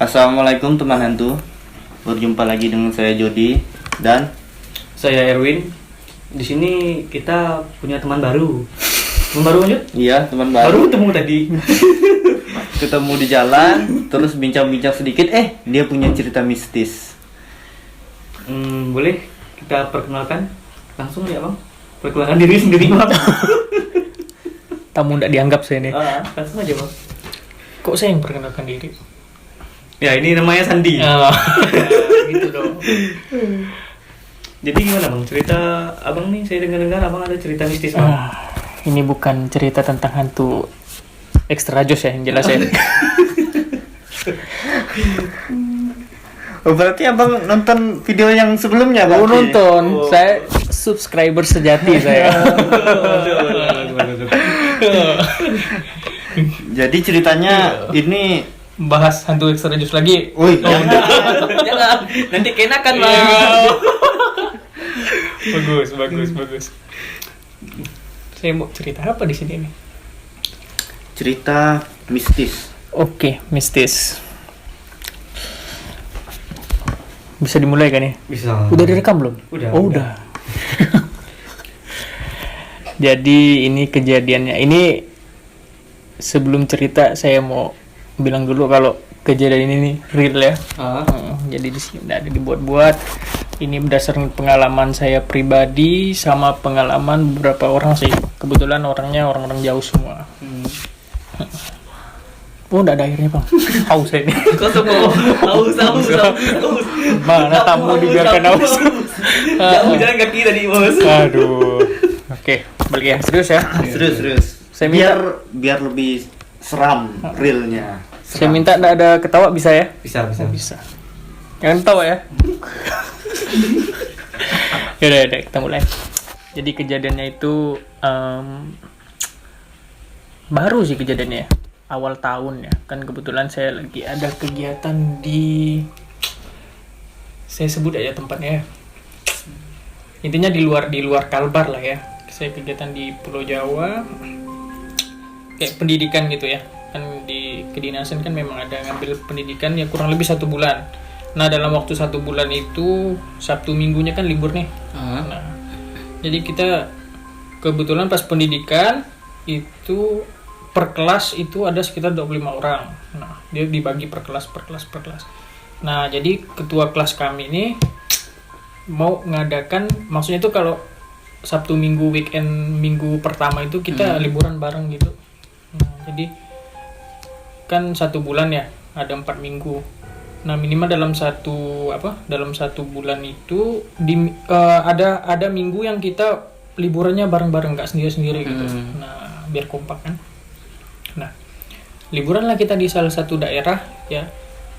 Assalamualaikum teman hantu. Berjumpa lagi dengan saya Jody dan saya Erwin. Di sini kita punya teman baru. Teman baru lanjut? iya teman Baru baru. ketemu tadi. Ketemu di jalan, terus bincang-bincang sedikit. Dia punya cerita mistis. Boleh kita perkenalkan langsung ya bang? Perkenalkan diri sendiri bang. Tamu tidak dianggap saya nih. Langsung aja bang. Kok saya yang perkenalkan diri? Ya ini namanya Sandi. Gitu dong. Jadi gimana bang? Cerita abang nih, saya dengar abang ada cerita mistis bang. Ini bukan cerita tentang hantu extra joss ya, yang jelas ya. Oh, berarti abang nonton video yang sebelumnya, Oh, berarti? nonton. Saya subscriber sejati saya. Jadi ceritanya ini. Bahas hantu extra joss lagi. Wih, Jangan. Nanti kenakan bang. Bagus. Saya mau cerita apa di sini nih? cerita mistis. Oke, mistis. Bisa dimulai kan ya? Bisa. Udah direkam belum? Udah. Oh, udah. Jadi ini kejadiannya. Ini sebelum cerita saya mau bilang dulu kalau kejadian ini nih real ya. Jadi di sini nggak ada dibuat-buat. Ini berdasarkan pengalaman saya pribadi sama pengalaman beberapa orang sih. Kebetulan orangnya orang-orang jauh semua. Oh, nggak ada airnya bang. Haus saya ini. Haus. Mana tamu dibiarkan haus. Jauh jalan kaki tadi bos. Aduh. Oke, balik ya. Serius ya. Serius. Saya minta, Biar lebih seram realnya. saya minta nggak ada ketawa bisa ya? Bisa. Bisa. Jangan ketawa ya. Yaudah, kita mulai. Jadi kejadiannya itu baru sih kejadiannya. Awal tahun ya. Kan kebetulan saya lagi ada kegiatan di, saya sebut aja tempatnya ya. Intinya di luar Kalbar lah ya. Saya kegiatan di Pulau Jawa. Kayak pendidikan gitu ya. Kan di kedinasan kan memang ada ngambil pendidikan ya kurang lebih 1 bulan. Nah dalam waktu 1 bulan itu Sabtu Minggunya kan libur nih. Nah jadi kita kebetulan pas pendidikan itu per kelas itu ada sekitar 25 orang. Nah dia dibagi per kelas. Nah jadi ketua kelas kami ini mau ngadakan, maksudnya itu kalau Sabtu Minggu weekend minggu pertama itu kita liburan bareng gitu. Nah jadi kan 1 bulan ya ada 4 minggu. Nah minimal dalam satu bulan itu ada minggu yang kita liburannya bareng-bareng, nggak sendiri-sendiri gitu. Nah biar kompak kan. Nah liburan lah kita di salah satu daerah ya,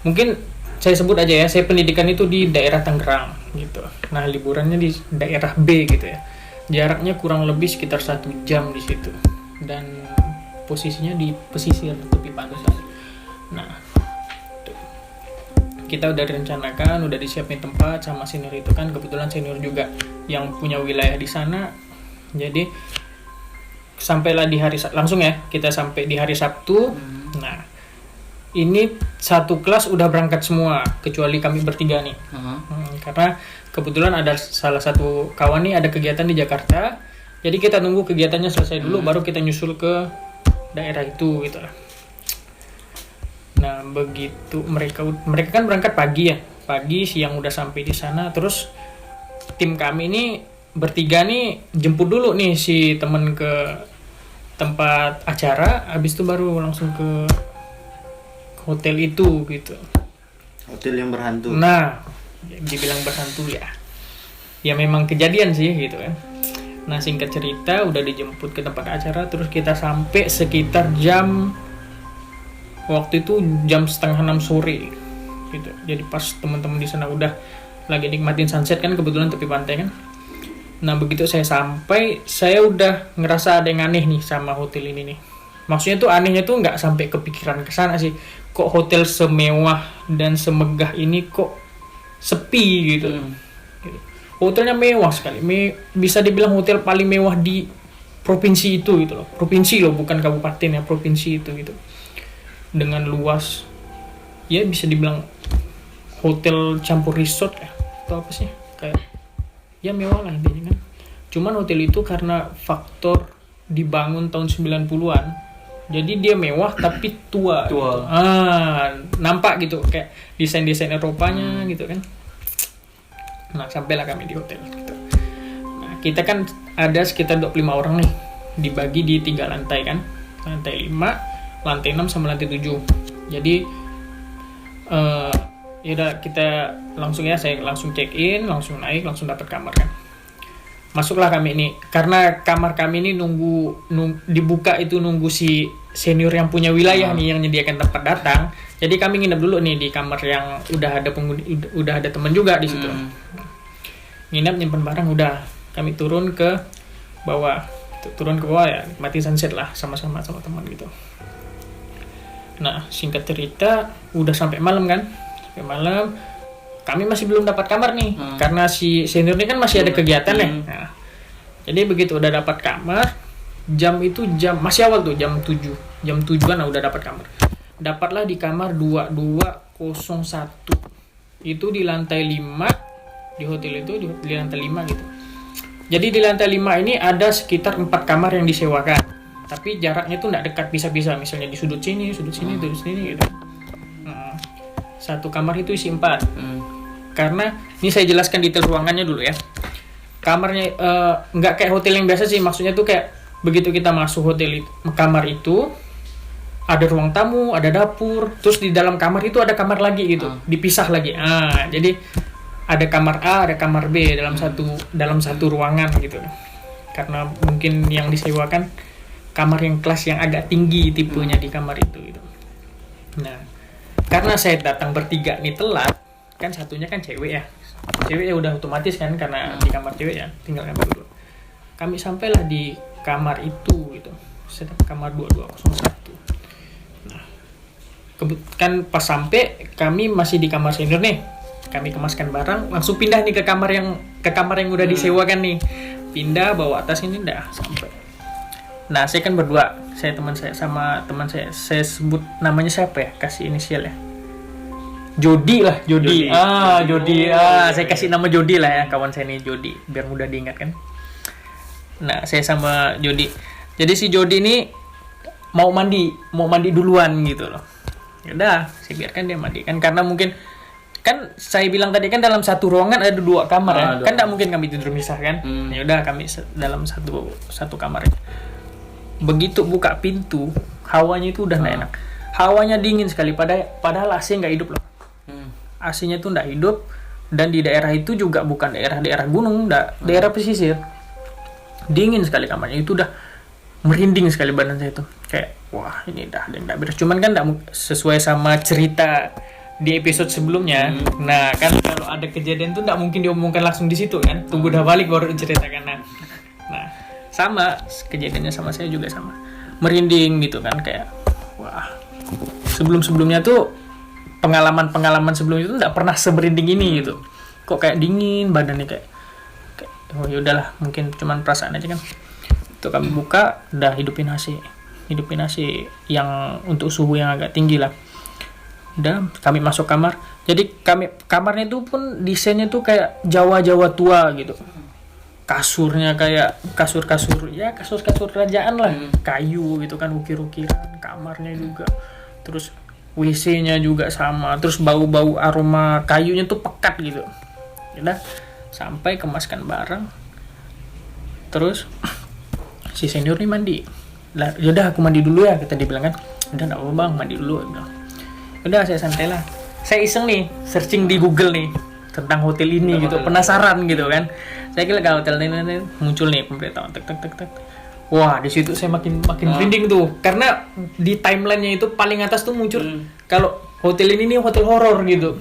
mungkin saya sebut aja ya, saya pendidikan itu di daerah Tangerang gitu. Nah liburannya di daerah B gitu ya, jaraknya kurang lebih sekitar 1 jam di situ dan posisinya di pesisir tepi pantai. Nah kita udah direncanakan, udah disiapin tempat sama senior itu kan, kebetulan senior juga yang punya wilayah di sana. Jadi sampailah di hari langsung ya, kita sampai di hari Sabtu. Nah ini satu kelas udah berangkat semua kecuali kami bertiga nih. Karena kebetulan ada salah satu kawan nih ada kegiatan di Jakarta, jadi kita nunggu kegiatannya selesai dulu baru kita nyusul ke daerah itu gitu lah. Nah begitu mereka kan berangkat pagi siang udah sampai di sana. Terus tim kami ini bertiga nih jemput dulu nih si temen ke tempat acara, habis itu baru langsung ke hotel itu gitu. Hotel yang berhantu. Nah dibilang berhantu ya memang kejadian sih gitu kan. Nah singkat cerita udah dijemput ke tempat acara, terus kita sampai sekitar waktu itu jam 5:30 sore gitu. Jadi pas teman-teman di sana udah lagi nikmatin sunset kan, kebetulan tepi pantai kan. Nah begitu saya sampai, saya udah ngerasa ada yang aneh nih sama hotel ini nih. Maksudnya tuh anehnya tuh nggak sampai kepikiran kesana sih. Kok hotel semewah dan semegah ini kok sepi gitu. hotelnya mewah sekali, bisa dibilang hotel paling mewah di provinsi itu gitu loh, provinsi loh, bukan kabupaten ya, provinsi itu gitu, dengan luas, ya bisa dibilang hotel campur resort ya, atau apa sih, kayak ya mewah lah intinya kan. Cuman hotel itu karena faktor dibangun tahun 90-an, jadi dia mewah tapi tua. Tua. Gitu. Nampak gitu kayak desain-desain Eropanya gitu kan. Nah, sampailah kami di hotel gitu. Nah, kita kan ada sekitar 25 orang nih, dibagi di 3 lantai kan. Lantai 5, lantai 6 sama lantai 7. Jadi yaudah kita langsung ya, saya langsung check in, langsung naik, langsung dapat kamar kan. Masuklah kami ini, karena kamar kami ini nunggu dibuka itu, nunggu si senior yang punya wilayah nih yang menyediakan tempat datang. Jadi kami nginep dulu nih di kamar yang udah ada udah ada teman juga di situ. Nginep, nyimpen barang, udah kami turun ke bawah ya, mati sunset lah sama-sama sama teman gitu. Nah, singkat cerita udah sampai malam kan, kami masih belum dapat kamar nih, karena si senior ini kan masih ada kegiatan ya. Nah, jadi begitu udah dapat kamar, jam masih awal tuh, jam 7-an udah dapat kamar. Dapatlah di kamar 2201. Itu di lantai 5 di hotel itu, di lantai 5 gitu. Jadi di lantai 5 ini ada sekitar 4 kamar yang disewakan. Tapi jaraknya tuh enggak dekat, bisa-bisa misalnya di sudut sini, gitu. Satu kamar itu isi 4. Karena ini saya jelaskan detail ruangannya dulu ya. Kamarnya nggak kayak hotel yang biasa sih, maksudnya tuh kayak begitu kita masuk hotel itu, kamar itu ada ruang tamu, ada dapur, terus di dalam kamar itu ada kamar lagi gitu, dipisah lagi. Jadi ada kamar A, ada kamar B dalam satu ruangan gitu. Karena mungkin yang disewakan kamar yang kelas yang agak tinggi tipenya di kamar itu gitu. Nah, karena saya datang bertiga nih telat, kan satunya kan cewek ya udah otomatis kan, karena di kamar cewek ya, tinggal kami berdua. Kami sampailah di kamar itu gitu, kamar 2201. Nah, kan pas sampai kami masih di kamar senior nih, kami kemaskan barang, langsung pindah nih ke kamar yang udah disewakan nih, pindah bawa atas ini dah sampai. Nah, saya kan berdua, teman saya sebut namanya siapa ya, kasih inisial ya, Jody. Jody. Saya kasih nama Jody lah ya, kawan saya ini Jody, biar mudah diingat kan. Nah, saya sama Jody. Jadi si Jody ini mau mandi duluan gitu loh. Yaudah, saya biarkan dia mandi kan, karena mungkin kan saya bilang tadi kan dalam satu ruangan ada 2 kamar ya. Kan tidak mungkin kami tidur misah kan. Yaudah, kami dalam satu kamar. Begitu buka pintu, hawanya itu udah nggak enak. Hawanya dingin sekali, padahal AC nggak hidup loh. AC-nya tuh nggak hidup, dan di daerah itu juga bukan daerah gunung, daerah pesisir. Dingin sekali kamarnya, itu udah merinding sekali badan saya tuh. Kayak wah, ini dah nggak beres. Cuman kan nggak sesuai sama cerita di episode sebelumnya. Nah, kan kalau ada kejadian tuh nggak mungkin diomongkan langsung di situ kan. Tunggu udah balik baru diceritakan. Nah, sama kejadiannya sama saya juga sama. Merinding gitu kan, kayak wah. Sebelumnya tuh pengalaman sebelumnya itu nggak pernah semerinding ini gitu. Kok kayak dingin badannya, kayak oh ya udahlah, mungkin cuman perasaan aja kan. Itu kami buka, udah hidupin AC yang untuk suhu yang agak tinggi lah. Udah kami masuk kamar. Jadi kamarnya itu pun desainnya tuh kayak Jawa tua gitu. Kasurnya kayak kasur kerajaan lah, kayu gitu kan, ukir-ukiran. Kamarnya juga, terus WC-nya juga sama, terus bau-bau aroma kayunya tuh pekat gitu. Udah sampai kemaskan barang, terus si senior nih mandi lah. Yaudah aku mandi dulu ya, kita dibilang kan. Udah nggak apa-apa bang, mandi dulu. Udah saya santai lah, saya iseng nih searching di Google nih tentang hotel ini gitu, penasaran gitu kan. Saya kira kalau hotel ini muncul nih pemberitahuan, tek. Wah, di situ saya makin merinding tuh, karena di timelinenya itu paling atas tuh muncul kalau hotel ini nih hotel horor gitu.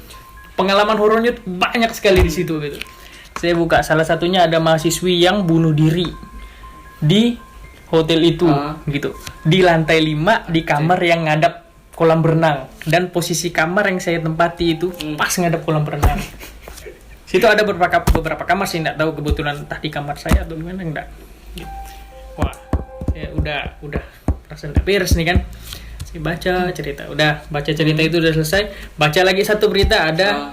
Pengalaman horornya banyak sekali di situ gitu. Saya buka, salah satunya ada mahasiswi yang bunuh diri di hotel itu gitu. Di lantai 5 di kamar yang ngadap kolam berenang, dan posisi kamar yang saya tempati itu pas ngadap kolam berenang. Situ ada beberapa kamar sih, nggak tahu kebetulan entah di kamar saya atau gimana enggak. Gitu. Wah, ya udah rasa nggak beres nih kan. Saya baca cerita, itu udah selesai. Baca lagi satu berita, ada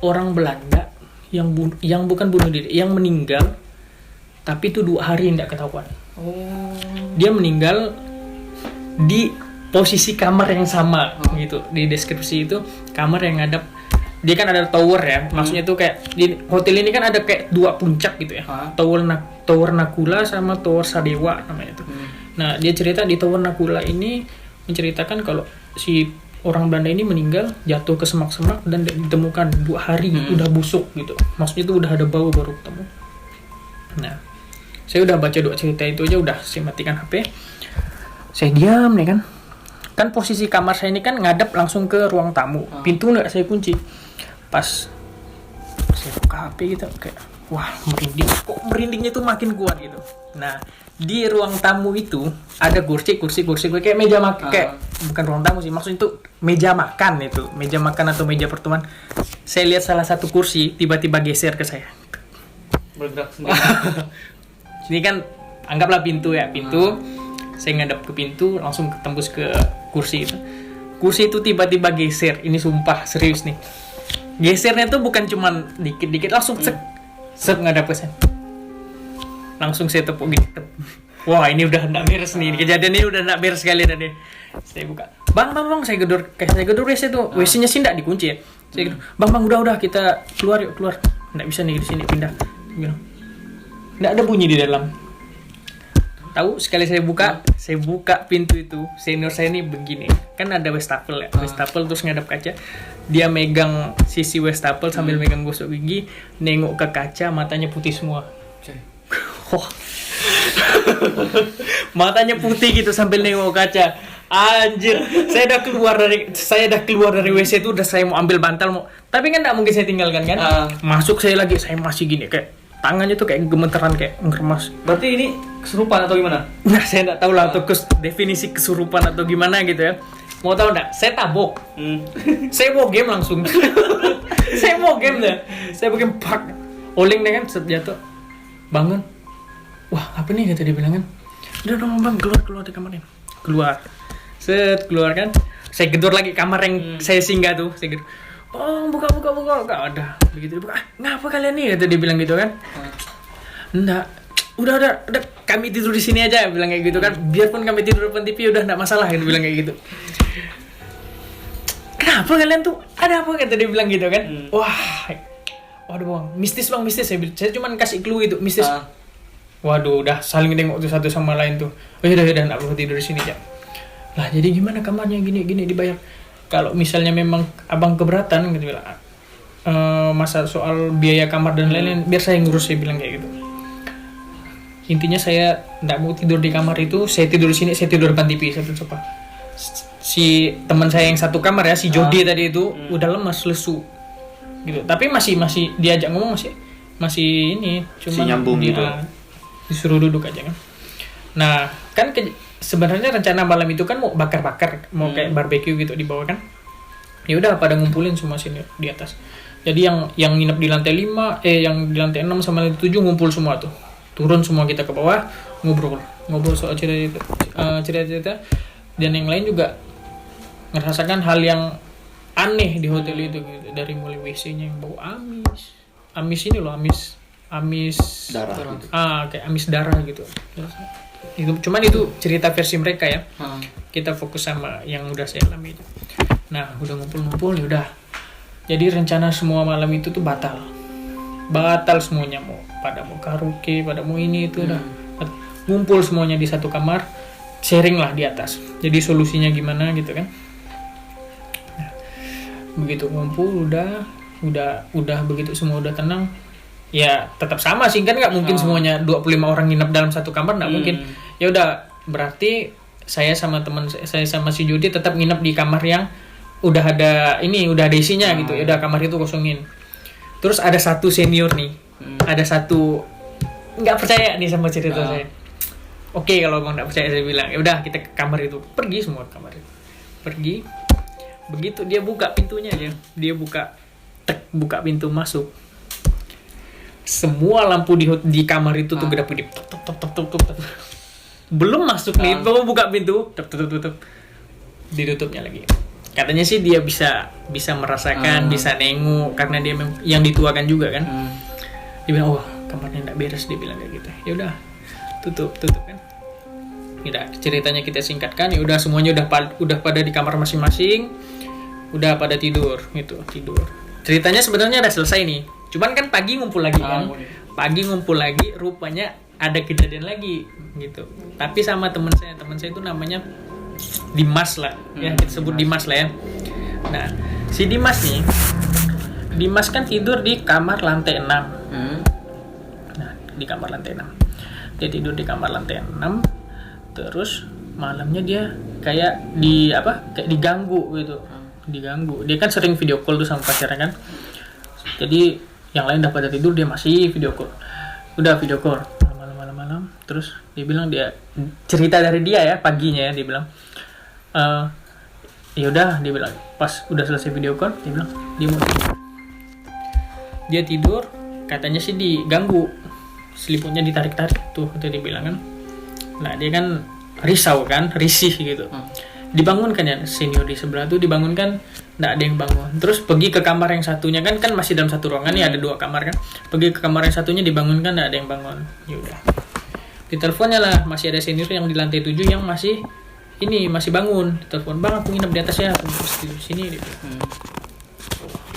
orang Belanda yang bukan bunuh diri, yang meninggal, tapi itu 2 hari nggak ketahuan. Dia meninggal di posisi kamar yang sama gitu. Di deskripsi itu kamar yang ngadep, dia kan ada tower ya, maksudnya itu kayak di hotel ini kan ada kayak 2 puncak gitu ya, tower Nakula sama tower Sadewa namanya itu. Nah dia cerita di tower Nakula ini menceritakan kalau si orang Belanda ini meninggal jatuh ke semak-semak dan ditemukan 2 hari udah busuk gitu, maksudnya itu udah ada bau baru ketemu. Nah saya udah baca 2 cerita itu aja, udah saya matikan HP, saya diam nih kan posisi kamar saya ini kan ngadep langsung ke ruang tamu, pintu nggak saya kunci. Pas saya buka HP gitu kayak wah merinding, kok merindingnya tuh makin kuat gitu. Nah di ruang tamu itu ada kursi kayak meja makan, kayak bukan ruang tamu sih, maksudnya itu meja makan atau meja pertemuan. Saya lihat salah satu kursi tiba-tiba geser ke saya, Bergerak sendiri. ini kan anggaplah pintu. Saya ngadep ke pintu, langsung ketembus ke kursi itu tiba-tiba geser. Ini sumpah serius nih, gesernya tuh bukan cuman dikit-dikit, langsung sek ngadep ke saya, langsung saya tepuk gitu. Wah ini udah nggak beres nih, kejadian ini udah nggak beres sekali tadi. Saya buka, bang, saya gedor WC tuh, WC-nya sih nggak dikunci ya. Saya gedor, bang udah kita keluar, nggak bisa nih di sini, pindah. Bilang nggak ada bunyi di dalam. Tahu sekali saya buka pintu itu, senior saya ini begini, kan ada wastafel ya, wastafel terus ngadep kaca, dia megang sisi wastafel sambil megang gosok gigi, nengok ke kaca, matanya putih semua. Matanya putih gitu sambil nengok kaca. Anjir, saya udah keluar dari WC itu, udah saya mau ambil bantal tapi kan nggak mungkin saya tinggalkan kan. Masuk saya masih gini, kayak tangannya tuh kayak gemeteran, kayak ngeremas. Berarti ini kesurupan atau gimana? Nah saya nggak tahu lah untuk definisi kesurupan atau gimana gitu ya. Mau tahu nggak? Saya tabok. Saya mau game langsung. Saya mau game deh. Saya bikin pak. Oling deh kan, jatuh. Bangun. Wah apa nih kata dia bilang kan? Udah dong bang, keluar di kamarnya. Keluar kan. Saya gedor lagi kamar yang saya singgah tuh. Saya gedor. Oh buka, gak ada. Begitu dibuka, ngapa kalian nih? Kata dia bilang gitu kan. Enggak, udah kami tidur di sini aja, bilang kayak gitu kan. Biarpun kami tidur depan TV udah enggak masalah, gitu bilang kayak gitu. Kenapa kalian tuh? Ada apa? Kata dia bilang gitu kan. Waduh bang, mistis saya cuma kasih clue itu, mistis. Waduh, udah saling nengok tuh satu sama lain tuh. Udah enggak perlu tidur di sini aja. Lah jadi gimana kamarnya, gini dibayar. Kalau misalnya memang abang keberatan gitu bilang, masa soal biaya kamar dan lain-lain biar saya ngurus, saya bilang kayak gitu. Intinya saya nggak mau tidur di kamar itu, saya tidur di sini, saya tidur depan TV, saya sofa. Si teman saya yang satu kamar ya, si Jody tadi itu udah lemas, lesu gitu, tapi masih diajak ngomong, masih ini, cuma nyambung gitu, disuruh duduk aja kan. Nah kan sebenarnya rencana malam itu kan mau bakar-bakar, mau kayak barbecue gitu di bawah kan. Ya udah pada ngumpulin semua sini di atas. Jadi yang nginep di lantai 5, yang di lantai 6 sama lantai 7 ngumpul semua tuh. Turun semua kita ke bawah, ngobrol soal cerita-cerita, dan yang lain juga ngerasakan hal yang aneh di hotel itu gitu. Dari mulai WC-nya yang bau amis ini loh, amis darah gitu. Kayak amis darah gitu. Itu cuman itu cerita versi mereka ya. Kita fokus sama yang udah saya alami itu. Nah udah ngumpul ya udah, jadi rencana semua malam itu tuh batal semuanya, mau karaoke, pada mau ini itu udah ngumpul semuanya di satu kamar, sharing lah di atas. Jadi solusinya gimana gitu kan. Nah, begitu ngumpul udah begitu semua udah tenang. Ya tetap sama sih kan, nggak mungkin semuanya 25 orang nginep dalam satu kamar, nggak mungkin. Ya udah berarti saya sama teman saya sama si Jody tetap nginep di kamar yang udah ada isinya gitu. Ya udah kamar itu kosongin. Terus ada satu senior nih, ada satu nggak percaya nih sama cerita saya. Oke, kalau abang nggak percaya saya bilang ya udah kita ke kamar itu, pergi semua ke kamar itu, pergi. Begitu dia buka pintunya aja, dia buka pintu masuk. semua lampu di kamar itu tuh kedap-kedip, tok. Belum masuk nih, baru buka pintu, tok, ditutupnya lagi. Katanya sih dia bisa merasakan, bisa nengok karena dia yang dituakan juga kan. Dia bilang, wah kamarnya nggak beres, dia bilang kayak gitu. Ya udah, tutup kan. Udah, ceritanya kita singkatkan, ya udah semuanya udah pada di kamar masing-masing, udah pada tidur. Ceritanya sebenarnya udah selesai nih. Cuman kan pagi ngumpul lagi kan. Pagi ngumpul lagi, rupanya ada kejadian lagi gitu. Tapi sama teman saya itu namanya Dimas lah, ya kita sebut Dimas lah ya. Nah, si Dimas kan tidur di kamar lantai 6. Nah, di kamar lantai 6. Dia tidur di kamar lantai 6. Terus malamnya dia kayak diganggu gitu. Diganggu. Dia kan sering video call tuh sama pacarnya kan. Jadi yang lain udah pada tidur, dia masih video call. Udah video call malam. Terus dia bilang, dia cerita dari dia ya paginya ya, dia bilang ya udah, dia bilang pas udah selesai video call, dia bilang dia mau tidur. Dia tidur, katanya sih diganggu, selimutnya ditarik-tarik tuh, dia bilang kan. Nah dia kan risih gitu. Dibangunkan ya, senior di sebelah tuh dibangunkan, nggak ada yang bangun. Terus pergi ke kamar yang satunya kan masih dalam satu ruangan nih, ada 2 kamar kan. Pergi ke kamar yang satunya, dibangunkan, nggak ada yang bangun. Ya udah, diteleponnya lah, masih ada senior yang di lantai 7 yang masih bangun. Telepon, bang aku nginep di atas ya, aku tidur sini. Dia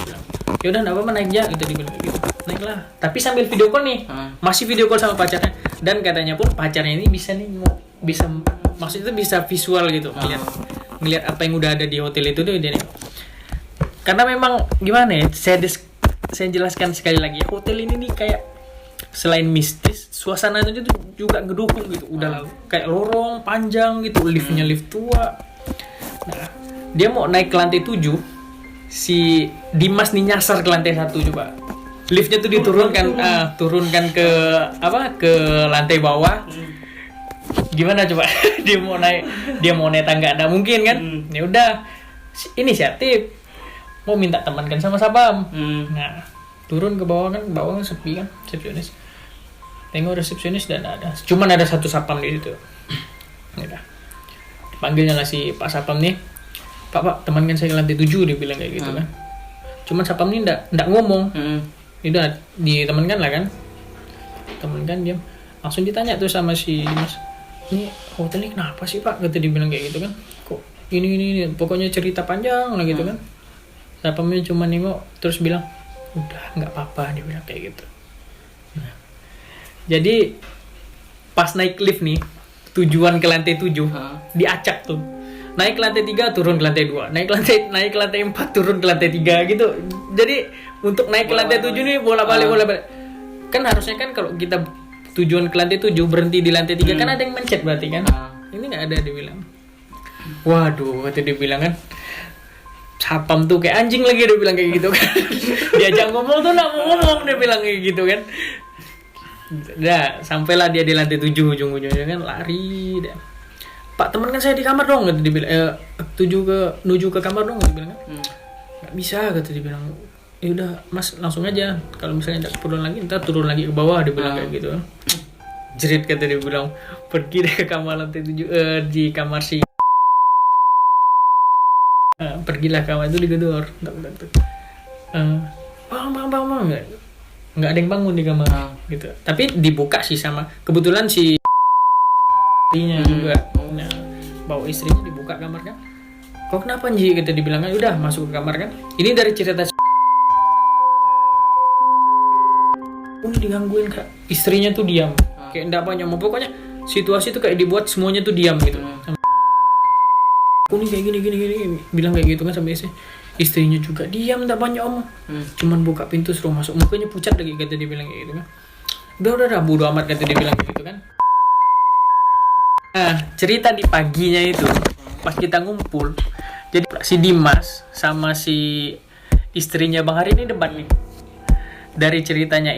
bilang. Ya udah, nggak apa-apa, naik aja gitu, dibilang gitu. Naiklah, tapi sambil video call nih, masih video call sama pacarnya. Dan katanya pun pacarnya ini maksudnya bisa visual gitu, ngelihat apa yang udah ada di hotel itu tuh dia. Karena memang gimana ya, saya jelaskan sekali lagi, hotel ini nih kayak selain mistis, suasananya itu juga ngedukung gitu. Udah kayak lorong panjang gitu, liftnya lift tua. Nah, dia mau naik ke lantai 7, si Dimas nih nyasar ke lantai 1 coba. Liftnya tuh turunkan ke lantai bawah. Gimana coba? dia mau naik tangga, nggak mungkin kan? Ya udah, inisiatif mau minta teman kan sama Sapam. Nah, turun ke bawah kan sepi kan, resepsionis. Tengok resepsionis dan ada, cuman ada satu Sapam di situ. Ya, panggilnya lah si Pak Sapam nih, Pak temankan saya ke lantai 7, dia bilang kayak gitu kan. Cuman Sapam nih nggak ngomong. Udah ditemenkan lah kan, temenkan diam. Langsung ditanya tuh sama si Dimas, ini hotel ini kenapa sih Pak? Kata dia bilang kayak gitu kan. Kok ini pokoknya cerita panjang lah gitu kan. Sapamnya cuma nengok terus bilang, udah nggak apa-apa, dia bilang kayak gitu. Nah, jadi pas naik lift nih, tujuan ke lantai 7, diacak tuh. Naik ke lantai 3, turun ke lantai 2. Naik ke lantai 4, turun ke lantai 3 gitu. Jadi untuk naik ke lantai 7 nih bolak-balik. Kan harusnya kan kalau kita tujuan ke lantai 7 berhenti di lantai 3 kan ada yang mencet berarti kan. Ini nggak ada, dia bilang. Waduh, kata dia bilang kan. Sapam tuh kayak anjing lagi, dia bilang kayak gitu kan. Diajak ngomong tuh nggak mau ngomong, dia bilang kayak gitu kan. Udah, sampailah dia di lantai 7 ujung-ujungnya kan lari dah. Pak, teman kan saya di kamar dong, kata dia bilang. Nuju ke kamar dong, dia bilang kan. Nggak bisa, kata dia bilang. Ya udah Mas, langsung aja. Kalau misalnya tidak keperluan lagi, ntar turun lagi ke bawah, dia bilang kayak gitu. Jerit, kata dia bilang. Pergi deh ke kamar lantai 7, di kamar si. Pergilah kamar itu digedor. Bang, nggak ada yang bangun di kamar gitu. Tapi dibuka sih sama kebetulan si istrinya juga. Nah, bawa istrinya dibuka kamar kan. Kok kenapa Nji? Kita dibilang kan udah masuk ke kamar kan. Ini dari cerita ini digangguin Kak. Istrinya tuh diam. Kayak enggak banyak ngomong. Pokoknya situasi tuh kayak dibuat semuanya tuh diam gitu. Aku nih kayak gini bilang kayak gitu kan sama istri. Istrinya juga diam, enggak banyak omong. Cuman buka pintu suruh masuk. Mukanya pucat lagi, kata dia bilang kayak gitu kan. Udah bodo amat, kata dia bilang kayak gitu kan. Nah, cerita di paginya itu pas kita ngumpul. Jadi si Dimas sama si istrinya Bang Hari ini debat nih. Dari ceritanya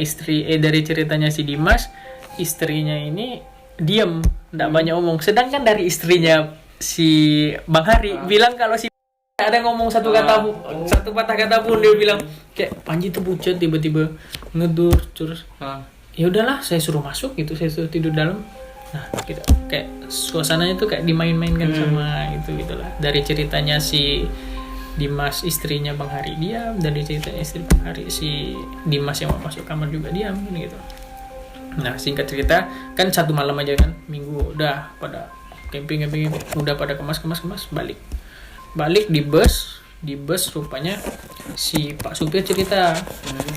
si Dimas, istrinya ini diam, enggak banyak omong. Sedangkan dari istrinya si Bang Hari bilang kalau si ada ngomong satu kata satu patah kata pun dia bilang kayak Panji tuh pucat tiba-tiba ngedur terus ya udahlah saya suruh masuk gitu, saya suruh tidur dalam. Nah gitu, kayak suasananya tuh kayak dimain-mainkan sama itu gitulah, dari ceritanya si Dimas istrinya Bang Hari diam, dari ceritanya istri Bang Hari si Dimas yang mau masuk kamar juga diam gitu. Nah singkat cerita kan satu malam aja kan, minggu udah pada camping udah pada kemas balik di bus rupanya si Pak supir cerita,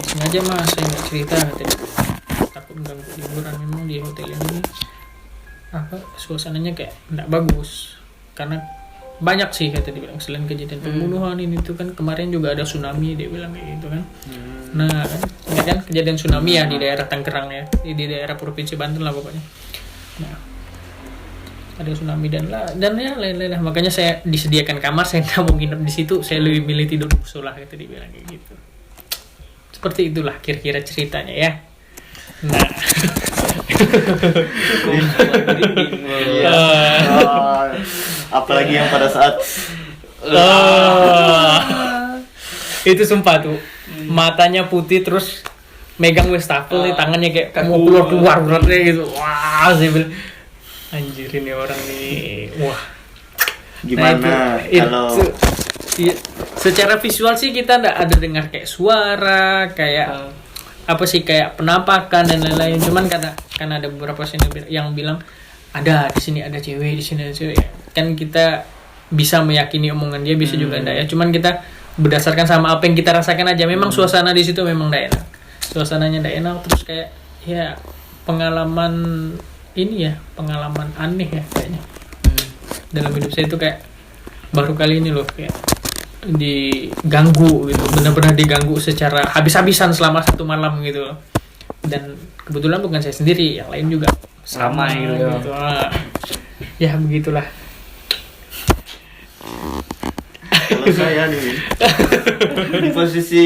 sengaja mas saya nggak cerita katanya, takut ganggu liburan, memang di hotel ini suasananya kayak nggak bagus karena banyak sih kata dia bilang, selain kejadian pembunuhan ini tuh kan kemarin juga ada tsunami dia bilang kayak gitu kan. Nah ini kan kejadian tsunami ya di daerah Tangerang ya, di daerah provinsi Banten lah pokoknya. Nah ada tsunami dan ya lain-lain lah, makanya saya disediakan kamar, saya nggak mau nginep di situ, saya lebih milih tidur di musola kata dia bilang kayak gitu. Seperti itulah kira-kira ceritanya ya. Nah apalagi yang pada saat itu sumpah tuh matanya putih terus megang wastafel nih, tangannya kayak mau keluar beratnya gitu. Wah saya bilang anjir ini orang nih, wah gimana kalau secara visual sih kita nggak ada dengar kayak suara kayak apa sih, kayak penampakan dan lain-lain, cuman karena ada beberapa sini yang bilang ada di sini ada cewek, di sini ada cewek ya. Kan kita bisa meyakini omongan dia, bisa juga enggak ya, cuman kita berdasarkan sama apa yang kita rasakan aja. Memang suasana di situ memang enggak enak, suasananya enggak enak, terus kayak ya pengalaman ini ya, pengalaman aneh ya kayaknya dalam hidup saya itu, kayak baru kali ini loh kayak diganggu gitu, benar-benar diganggu secara habis-habisan selama satu malam gitu loh. Dan kebetulan bukan saya sendiri, yang lain juga sama gitu. Ya begitulah. kalau saya nih di posisi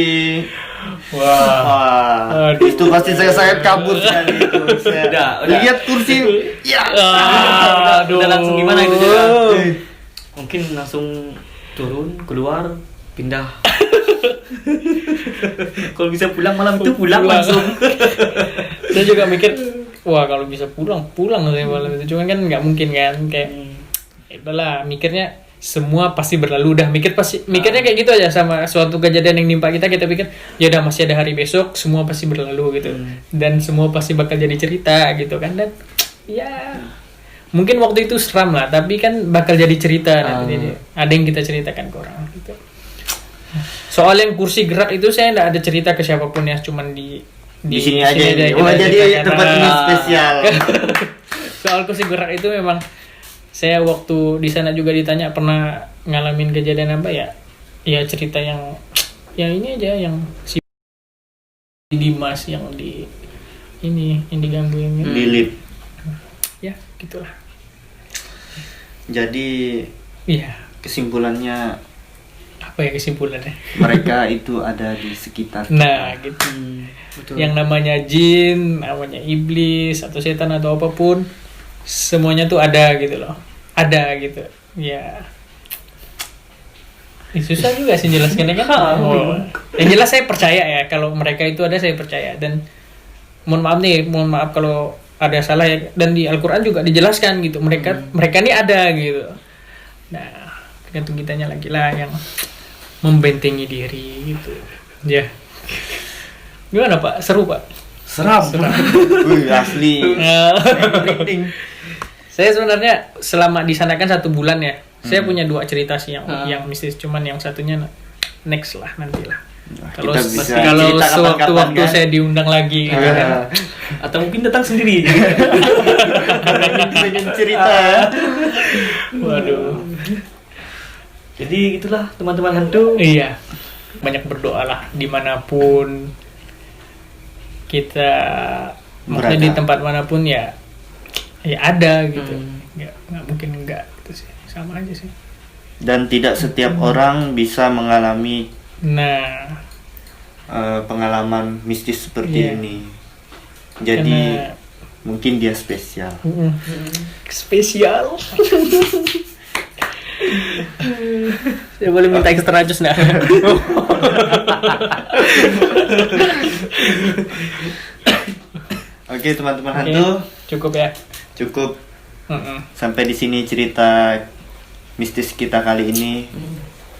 itu pasti saya kabur sekali itu. Saya lihat kursi ya udah langsung gimana itu juga, mungkin langsung turun keluar pindah. Kalau bisa pulang malam itu pulang langsung. Saya juga mikir wah kalau bisa pulang saya malam itu, cuman kan nggak mungkin kan, kayak itulah mikirnya semua pasti berlalu, udah mikirnya kayak gitu aja sama suatu kejadian yang nimpa kita pikir ya udah masih ada hari besok, semua pasti berlalu gitu, dan semua pasti bakal jadi cerita gitu kan. Dan ya mungkin waktu itu seram lah, tapi kan bakal jadi cerita nanti ada yang kita ceritakan ke orang gitu. Soal yang kursi gerak itu saya nggak ada cerita ke siapapun ya, cuman di sini aja. Jadi tempat ini spesial. Soal kursi gerak itu memang saya waktu di sana juga ditanya pernah ngalamin kejadian apa ya? Ya cerita yang ini aja, yang si Dimas yang diganggu yang Lilith. Ya gitulah. Jadi kesimpulannya apa ya kesimpulannya? Mereka itu ada di sekitar. Nah gitu. Betul. Yang namanya jin, namanya iblis atau setan atau apapun, semuanya tuh ada gitu loh, ada gitu ya. Susah juga sih jelaskannya kan. Yang jelas saya percaya ya, kalau mereka itu ada saya percaya. Dan mohon maaf kalau ada salah ya, dan di Al-Quran juga dijelaskan gitu, mereka ini ada gitu. Nah tergantung kitanya lagi lah yang membentengi diri gitu ya. Gimana Pak? Seru Pak? Seram. Wih asli. Saya sebenarnya selama di sana kan 1 bulan ya. Saya punya 2 cerita sih yang mistis, cuman yang satunya next lah nantilah. Kalau sewaktu-waktu kan? Saya diundang lagi gitu kan. Atau mungkin datang sendiri. Pengen cerita ya. Waduh. Jadi gitulah teman-teman hantu. Iya. Banyak berdoalah dimanapun kita, maksudnya di tempat manapun ya ada gitu. Nggak mungkin enggak gitu sih, sama aja sih. Dan tidak setiap orang bisa mengalami pengalaman mistis seperti ini. Jadi mungkin dia spesial. Spesial. Saya boleh minta extra jus nggak? Oke teman-teman Oke, hantu, cukup ya. cukup Mm-mm. sampai di sini cerita mistis kita kali ini.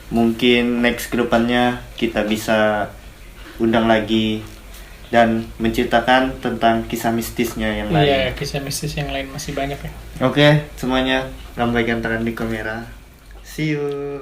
Mungkin next kedepannya kita bisa undang lagi dan menceritakan tentang kisah mistisnya yang Iya, lain. kisah mistis yang lain masih banyak ya. Oke, semuanya lambaikan tangan di kamera. See you.